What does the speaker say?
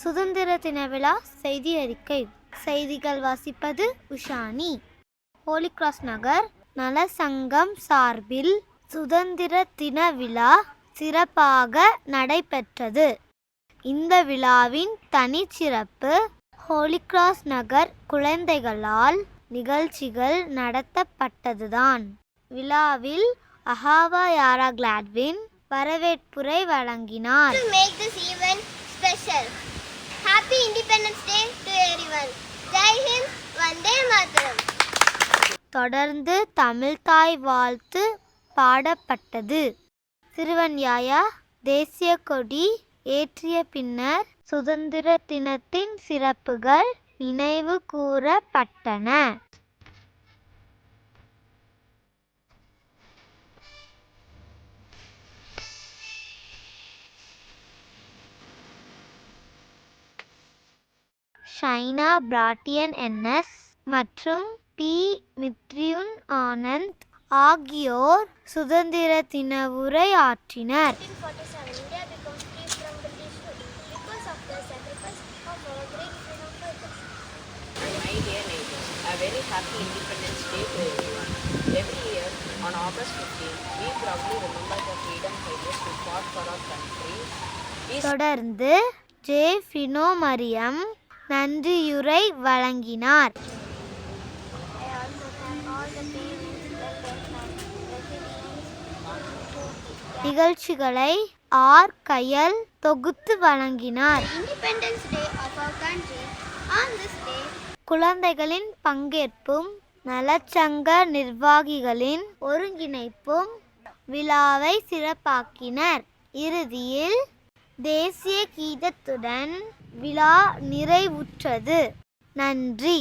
சுதந்திர தின விழா செய்தி அறிக்கை. செய்திகள் வாசிப்பது உஷானி. ஹோலி கிராஸ் நகர் நல சங்கம் சார்பில் சுதந்திர தின விழா சிறப்பாக நடைபெற்றது. இந்த விழாவின் தனிச்சிறப்பு, ஹோலி கிராஸ் நகர் குழந்தைகளால் நிகழ்ச்சிகள் நடத்தப்பட்டதுதான். விழாவில் அஹாவா யாரா கிளாட்வின் வரவேற்புரை வழங்கினார். To make this event special, Happy Independence Day to everyone. Jai Hind, Vande Mataram. தொடர்ந்து தமிழ்தாய் வாழ்த்து பாடப்பட்டது. சிறுவன் யாயா தேசிய கொடி ஏற்றிய பின்னர் சுதந்திர தினத்தின் சிறப்புகள் நினைவு கூறப்பட்டன. ஷைனா பிராட்டியன் என்எஸ் மற்றும் பி மித்ரியுன் ஆனந்த் ஆகியோர் சுதந்திர தின உரை ஆற்றினர். 1847, India becomes free from British rule because of the sacrifice of our great freedom fighters. My dear neighbors, a very happy Independence Day to everyone. Every year on August 15, we proudly remember the freedom fighters who fought for our country. தொடர்ந்து J Fino Mariam நன்றியுரை வழங்கினார். I also thank all the parents, elders and residents. நிகழ்ச்சிகளை R கயல் தொகுத்து வழங்கினார். Independence Day of our country. On this day, குழந்தைகளின் பங்கேற்பும் நலச்சங்க நிர்வாகிகளின் ஒருங்கிணைப்பும் விழாவை சிறப்பாக்கினர். இறுதியில் தேசிய கீதத்துடன் விழா நிறைவுற்றது. நன்றி.